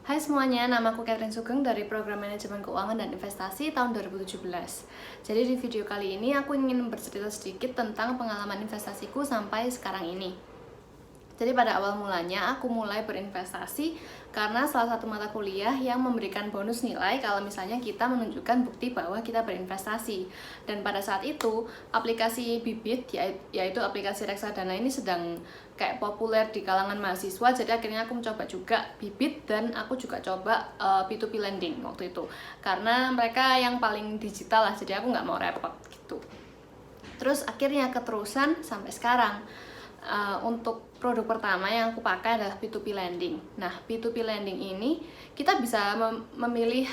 Hai semuanya, nama aku Catherine Sugeng dari Program Manajemen Keuangan dan Investasi tahun 2017. Jadi di video kali ini aku ingin bercerita sedikit tentang pengalaman investasiku sampai sekarang ini. Jadi pada awal mulanya aku mulai berinvestasi karena salah satu mata kuliah yang memberikan bonus nilai kalau misalnya kita menunjukkan bukti bahwa kita berinvestasi. Dan pada saat itu aplikasi Bibit, yaitu aplikasi reksadana ini sedang kayak populer di kalangan mahasiswa. Jadi akhirnya aku mencoba juga Bibit dan aku juga coba P2P lending waktu itu. Karena mereka yang paling digital lah, jadi aku nggak mau repot gitu. Terus akhirnya keterusan sampai sekarang. Untuk produk pertama yang aku pakai adalah P2P lending. Nah, P2P lending ini kita bisa memilih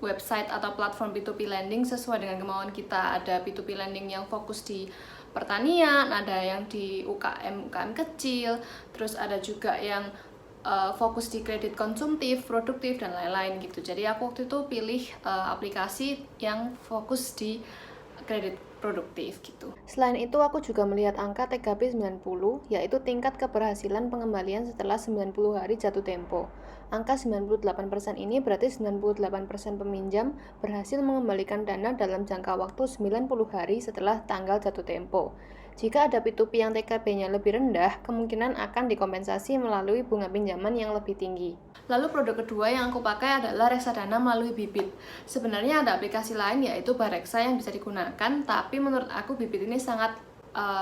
website atau platform P2P lending sesuai dengan kemauan kita. Ada P2P lending yang fokus di pertanian, ada yang di UKM kecil, terus ada juga yang fokus di kredit konsumtif, produktif, dan lain-lain gitu. Jadi aku waktu itu pilih aplikasi yang fokus di kredit produktif gitu. Selain itu aku juga melihat angka TKB 90, yaitu tingkat keberhasilan pengembalian setelah 90 hari jatuh tempo. Angka 98% ini berarti 98% peminjam berhasil mengembalikan dana dalam jangka waktu 90 hari setelah tanggal jatuh tempo. Jika ada P2P yang TKB-nya lebih rendah, kemungkinan akan dikompensasi melalui bunga pinjaman yang lebih tinggi. Lalu produk kedua yang aku pakai adalah reksadana melalui Bibit. Sebenarnya ada aplikasi lain yaitu Bareksa yang bisa digunakan, tapi menurut aku Bibit ini sangat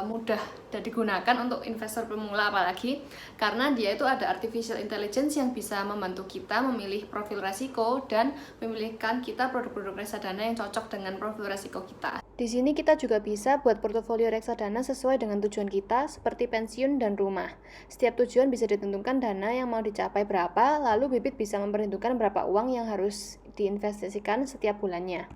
mudah dan digunakan untuk investor pemula apalagi karena dia itu ada artificial intelligence yang bisa membantu kita memilih profil resiko dan memilihkan kita produk-produk reksadana yang cocok dengan profil resiko kita. Di sini kita juga bisa buat portofolio reksadana sesuai dengan tujuan kita seperti pensiun dan rumah. Setiap tujuan bisa ditentukan dana yang mau dicapai berapa, lalu Bibit bisa memperhitungkan berapa uang yang harus diinvestasikan setiap bulannya.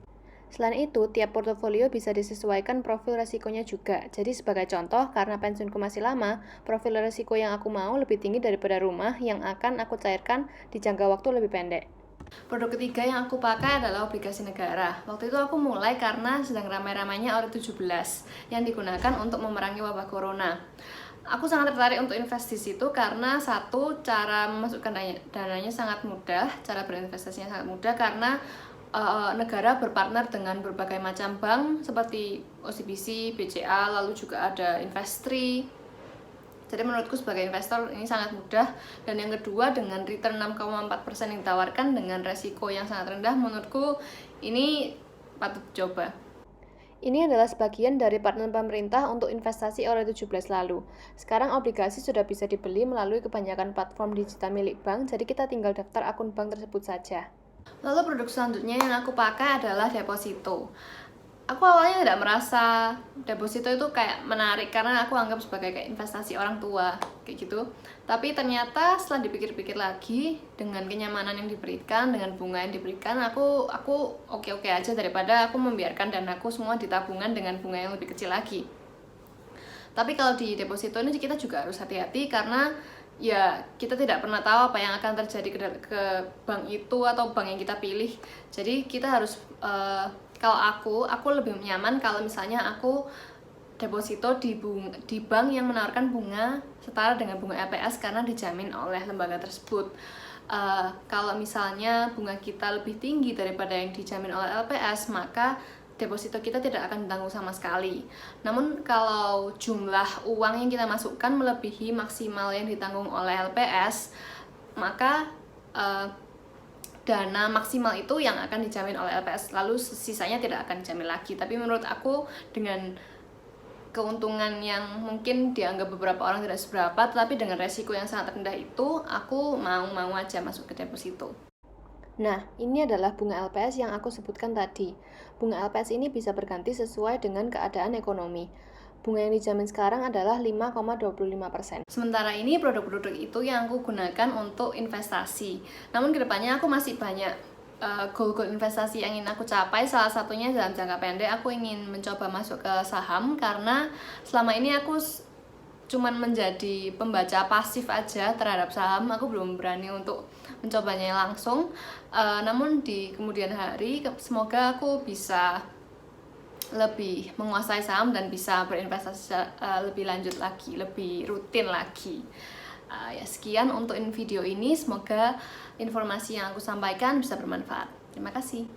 Selain itu, tiap portofolio bisa disesuaikan profil resikonya juga. Jadi sebagai contoh, karena pensiunku masih lama, profil resiko yang aku mau lebih tinggi daripada rumah yang akan aku cairkan di jangka waktu lebih pendek. Produk ketiga yang aku pakai adalah obligasi negara. Waktu itu aku mulai karena sedang ramai-ramainya Ori 17 yang digunakan untuk memerangi wabah corona. Aku sangat tertarik untuk investasi di situ karena satu, cara memasukkan dananya sangat mudah, cara berinvestasinya sangat mudah karena negara berpartner dengan berbagai macam bank seperti OCBC, BCA, lalu juga ada Investri. Jadi menurutku sebagai investor ini sangat mudah. Dan yang kedua, dengan return 6,4% yang ditawarkan dengan resiko yang sangat rendah, menurutku ini patut dicoba. Ini adalah sebagian dari partner pemerintah untuk investasi Ori 17 lalu. Sekarang obligasi sudah bisa dibeli melalui kebanyakan platform digital milik bank, jadi kita tinggal daftar akun bank tersebut saja. Lalu produk selanjutnya yang aku pakai adalah deposito. Aku awalnya tidak merasa deposito itu kayak menarik karena aku anggap sebagai kayak investasi orang tua kayak gitu. Tapi ternyata setelah dipikir-pikir lagi dengan kenyamanan yang diberikan, dengan bunga yang diberikan, aku oke-oke aja daripada aku membiarkan danaku semua di tabungan dengan bunga yang lebih kecil lagi. Tapi kalau di deposito ini kita juga harus hati-hati karena ya kita tidak pernah tahu apa yang akan terjadi ke bank itu atau bank yang kita pilih. Jadi kita harus kalau aku lebih nyaman kalau misalnya aku deposito di bank yang menawarkan bunga setara dengan bunga LPS karena dijamin oleh lembaga tersebut. Kalau misalnya bunga kita lebih tinggi daripada yang dijamin oleh LPS, maka deposito kita tidak akan ditanggung sama sekali. Namun kalau jumlah uang yang kita masukkan melebihi maksimal yang ditanggung oleh LPS, maka dana maksimal itu yang akan dijamin oleh LPS, lalu sisanya tidak akan dijamin lagi. Tapi menurut aku dengan keuntungan yang mungkin dianggap beberapa orang tidak seberapa, tetapi dengan resiko yang sangat rendah itu, aku mau aja masuk ke deposito. Nah, ini adalah bunga LPS yang aku sebutkan tadi. Bunga LPS ini bisa berganti sesuai dengan keadaan ekonomi. Bunga yang dijamin sekarang adalah 5,25%. Sementara ini produk-produk itu yang aku gunakan untuk investasi. Namun kedepannya aku masih banyak goal-goal investasi yang ingin aku capai. Salah satunya dalam jangka pendek aku ingin mencoba masuk ke saham karena selama ini aku cuman menjadi pembaca pasif aja terhadap saham. Aku belum berani untuk mencobanya langsung. Namun di kemudian hari semoga aku bisa lebih menguasai saham dan bisa berinvestasi lebih lanjut lagi, lebih rutin lagi. Ya sekian untuk video ini, semoga informasi yang aku sampaikan bisa bermanfaat. Terima kasih.